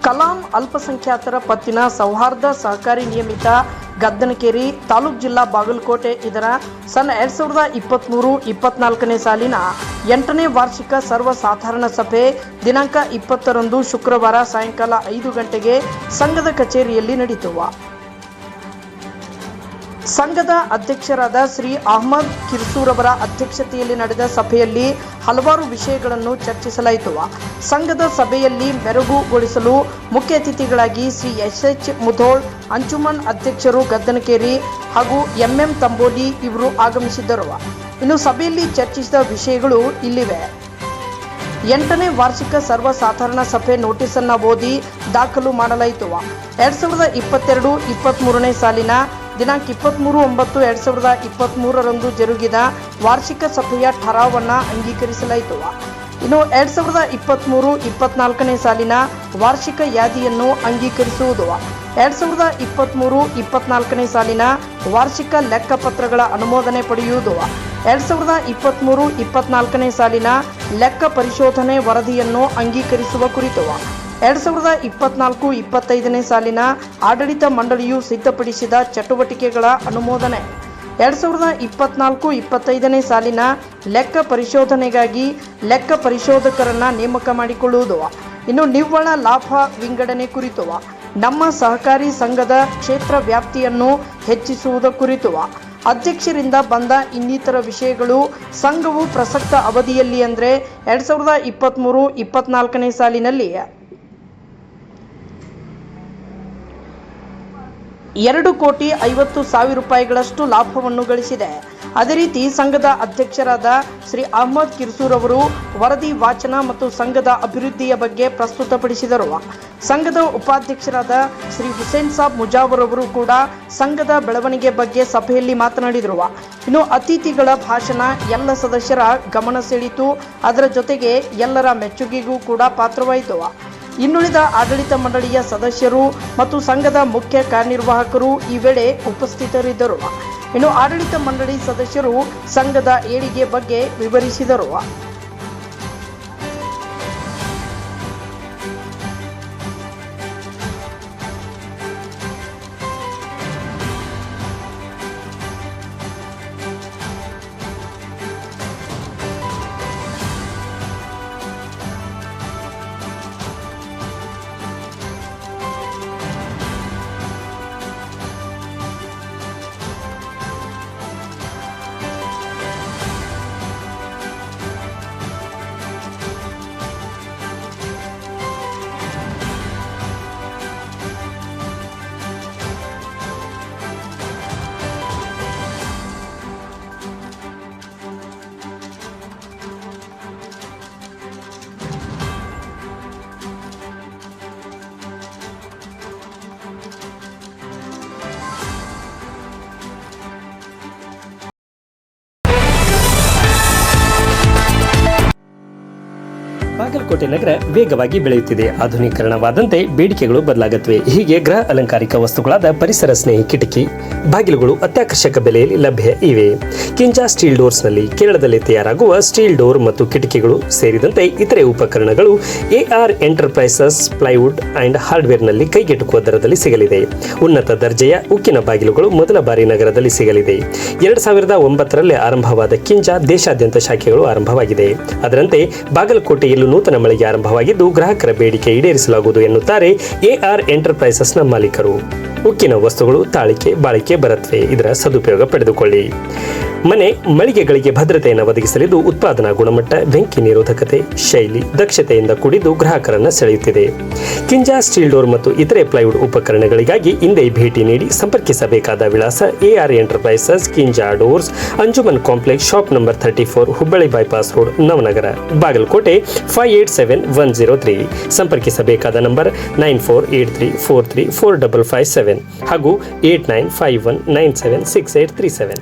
ಕಲಾಂ ಅಲ್ಪಸಂಖ್ಯಾತರ ಪತ್ತಿನ ಸೌಹಾರ್ದ ಸಹಕಾರಿ ನಿಯಮಿತ ಗದ್ದನಕೇರಿ ತಾಲೂಕು ಜಿಲ್ಲಾ ಬಾಗಲಕೋಟೆ ಇದರ ಸನ್ 2023-24ನೇ ಸಾಲಿನ 8ನೇ ವಾರ್ಷಿಕ ಸರ್ವ ಸಾಧಾರಣ ಸಭೆ ದಿನಾಂಕ 20ರಂದು ಶುಕ್ರವಾರ ಸಾಯಂಕಾಲ 5 ಗಂಟೆಗೆ ಸಂಘದ ಕಚೇರಿಯಲ್ಲಿ ನಡೆಯಿತು. ಸಂಘದ ಅಧ್ಯಕ್ಷರಾದ ಶ್ರೀ ಅಹಮದ್ ಕಿರ್ಸೂರವರ ಅಧ್ಯಕ್ಷತೆಯಲ್ಲಿ ನಡೆದ ಸಭೆಯಲ್ಲಿ ಹಲವಾರು ವಿಷಯಗಳನ್ನು ಚರ್ಚಿಸಲಾಯಿತು. ಸಂಘದ ಸಭೆಯಲ್ಲಿ ಮೆರುಗುಗೊಳಿಸಲು ಮುಖ್ಯ ಅತಿಥಿಗಳಾಗಿ ಶ್ರೀ ಎಸ್ ಮುಧೋಳ್ ಅಂಜುಮನ್ ಅಧ್ಯಕ್ಷರು ಗದ್ದನಕೇರಿ ಹಾಗೂ ಎಂಎಂ ತಂಬೋಲಿ ಇವರು ಆಗಮಿಸಿದ್ದರು. ಇನ್ನು ಸಭೆಯಲ್ಲಿ ಚರ್ಚಿಸಿದ ವಿಷಯಗಳು ಇಲ್ಲಿವೆ. 8ನೇ ವಾರ್ಷಿಕ ಸರ್ವ ಸಾಧಾರಣ ಸಭೆ ನೋಟಿಸನ್ನು ಓದಿ ದಾಖಲು ಮಾಡಲಾಯಿತು. 2022-23ನೇ ಸಾಲಿನ ದಿನಾಂಕ 23/9/2023ರಂದು ಜರುಗಿದ ವಾರ್ಷಿಕ ಸಭೆಯ ಠರಾವನ್ನು ಅಂಗೀಕರಿಸಲಾಯಿತು. ಇನ್ನು 2023-24ನೇ ಸಾಲಿನ ವಾರ್ಷಿಕ ಯಾದಿಯನ್ನು ಅಂಗೀಕರಿಸುವುದು, 2023-24ನೇ ಸಾಲಿನ ವಾರ್ಷಿಕ ಲೆಕ್ಕಪತ್ರಗಳ ಅನುಮೋದನೆ ಪಡೆಯುವುದು, 2023-24ನೇ ಸಾಲಿನ ಲೆಕ್ಕ ಪರಿಶೋಧನೆ ವರದಿಯನ್ನು ಅಂಗೀಕರಿಸುವ ಕುರಿತು, 2024-25ನೇ ಸಾಲಿನ ಆಡಳಿತ ಮಂಡಳಿಯು ಸಿದ್ಧಪಡಿಸಿದ ಚಟುವಟಿಕೆಗಳ ಅನುಮೋದನೆ, 2024-25ನೇ ಸಾಲಿನ ಲೆಕ್ಕ ಪರಿಶೋಧನೆಗಾಗಿ ಲೆಕ್ಕ ಪರಿಶೋಧಕರನ್ನು ನೇಮಕ ಮಾಡಿಕೊಳ್ಳುವುದು, ಇನ್ನು ನಿವ್ವಳ ಲಾಭ ವಿಂಗಡಣೆ ಕುರಿತು, ನಮ್ಮ ಸಹಕಾರಿ ಸಂಘದ ಕ್ಷೇತ್ರ ವ್ಯಾಪ್ತಿಯನ್ನು ಹೆಚ್ಚಿಸುವುದರ ಕುರಿತು, ಅಧ್ಯಕ್ಷರಿಂದ ಬಂದ ಇನ್ನಿತರ ವಿಷಯಗಳು, ಸಂಘವು ಪ್ರಸಕ್ತ ಅವಧಿಯಲ್ಲಿ ಅಂದರೆ 2023-24ನೇ ಸಾಲಿನಲ್ಲಿ 2,50,00,000 ರೂಪಾಯಿಗಳಷ್ಟು ಲಾಭವನ್ನು ಗಳಿಸಿದೆ. ಅದೇ ರೀತಿ ಸಂಘದ ಅಧ್ಯಕ್ಷರಾದ ಶ್ರೀ ಅಹಮದ್ ಕಿರ್ಸೂರ್ ಅವರು ವರದಿ ವಾಚನ ಮತ್ತು ಸಂಘದ ಅಭಿವೃದ್ಧಿಯ ಬಗ್ಗೆ ಪ್ರಸ್ತುತಪಡಿಸಿದರು. ಸಂಘದ ಉಪಾಧ್ಯಕ್ಷರಾದ ಶ್ರೀ ಹುಸೇನ್ ಸಾಬ್ ಮುಜಾವರ್ ಅವರು ಕೂಡ ಸಂಘದ ಬೆಳವಣಿಗೆ ಬಗ್ಗೆ ಸಭೆಯಲ್ಲಿ ಮಾತನಾಡಿದರು. ಇನ್ನು ಅತಿಥಿಗಳ ಭಾಷಣ ಎಲ್ಲ ಸದಸ್ಯರ ಗಮನ ಸೆಳೆಯಿತು. ಅದರ ಜೊತೆಗೆ ಎಲ್ಲರ ಮೆಚ್ಚುಗೆಗೂ ಕೂಡ ಪಾತ್ರವಾಯಿತು. ಇನ್ನುಳಿದ ಆಡಳಿತ ಮಂಡಳಿಯ ಸದಸ್ಯರು ಮತ್ತು ಸಂಘದ ಮುಖ್ಯ ಕಾರ್ಯನಿರ್ವಾಹಕರು ಈ ವೇಳೆ ಉಪಸ್ಥಿತರಿದ್ದರು. ಇನ್ನು ಆಡಳಿತ ಮಂಡಳಿ ಸದಸ್ಯರು ಸಂಘದ ಏಳಿಗೆ ಬಗ್ಗೆ ವಿವರಿಸಿದರು. ಬಾಗಲಕೋಟೆ ನಗರ ವೇಗವಾಗಿ ಬೆಳೆಯುತ್ತಿದೆ. ಆಧುನೀಕರಣವಾದಂತೆ ಬೇಡಿಕೆಗಳು ಬದಲಾಗುತ್ತವೆ. ಹೀಗೆ ಗೃಹ ಅಲಂಕಾರಿಕ ವಸ್ತುಗಳಾದ ಪರಿಸರ ಸ್ನೇಹಿ ಕಿಟಕಿ ಬಾಗಿಲುಗಳು ಅತ್ಯಾಕರ್ಷಕ ಬೆಲೆಯಲ್ಲಿ ಲಭ್ಯ ಇವೆ. ಕಿಂಜಾ ಸ್ಟೀಲ್ ಡೋರ್ಸ್ನಲ್ಲಿ ಕೇರಳದಲ್ಲಿ ತಯಾರಾಗುವ ಸ್ಟೀಲ್ ಡೋರ್ ಮತ್ತು ಕಿಟಕಿಗಳು ಸೇರಿದಂತೆ ಇತರೆ ಉಪಕರಣಗಳು AR ಎಂಟರ್ಪ್ರೈಸಸ್ ಪ್ಲೈವುಡ್ ಅಂಡ್ ಹಾರ್ಡ್ವೇರ್ನಲ್ಲಿ ಕೈಗೆಟುಕುವ ದರದಲ್ಲಿ ಸಿಗಲಿದೆ. ಉನ್ನತ ದರ್ಜೆಯ ಉಕ್ಕಿನ ಬಾಗಿಲುಗಳು ಮೊದಲ ಬಾರಿ ನಗರದಲ್ಲಿ ಸಿಗಲಿದೆ. 2009ರಲ್ಲಿ ಆರಂಭವಾದ ಕಿಂಜಾ ದೇಶಾದ್ಯಂತ ಶಾಖೆಗಳು ಆರಂಭವಾಗಿದೆ. ಅದರಂತೆ ಬಾಗಲಕೋಟೆಯಲ್ಲೂ ನೂತನ ಮಳಿಗೆ ಆರಂಭವಾಗಿದ್ದು ಗ್ರಾಹಕರ ಬೇಡಿಕೆ ಈಡೇರಿಸಲಾಗುವುದು ಎನ್ನುತ್ತಾರೆ AR ಎಂಟರ್ಪ್ರೈಸಸ್ನ ಮಾಲೀಕರು. ಉಕ್ಕಿನ ವಸ್ತುಗಳು ತಾಳಿಕೆ ಬಾಳಿಕೆ ಬರುತ್ತವೆ. ಇದರ ಸದುಪಯೋಗ ಪಡೆದುಕೊಳ್ಳಿ. ಮನೆ ಮಳಿಗೆಗಳಿಗೆ ಭದ್ರತೆಯನ್ನು ಒದಗಿಸಲಿದ್ದು ಉತ್ಪಾದನಾ ಗುಣಮಟ್ಟ, ಬೆಂಕಿ ನಿರೋಧಕತೆ, ಶೈಲಿ, ದಕ್ಷತೆಯಿಂದ ಕೂಡಿದ್ದು ಗ್ರಾಹಕರನ್ನು ಸೆಳೆಯುತ್ತಿದೆ. ಕಿಂಜಾ ಸ್ಟೀಲ್ ಡೋರ್ ಮತ್ತು ಇತರೆ ಪ್ಲೈವುಡ್ ಉಪಕರಣಗಳಿಗಾಗಿ ಹಿಂದೆ ಭೇಟಿ ನೀಡಿ ಸಂಪರ್ಕಿಸಬೇಕಾದ ವಿಳಾಸ AR enterprises, Kinja doors, Anjuman complex, shop number 34, Hubballi bypass road, Navanagar, Bagalkote 587103. ಸಂಪರ್ಕಿಸಬೇಕಾದ ನಂಬರ್ 9483434557 ಹಾಗೂ 8951976837.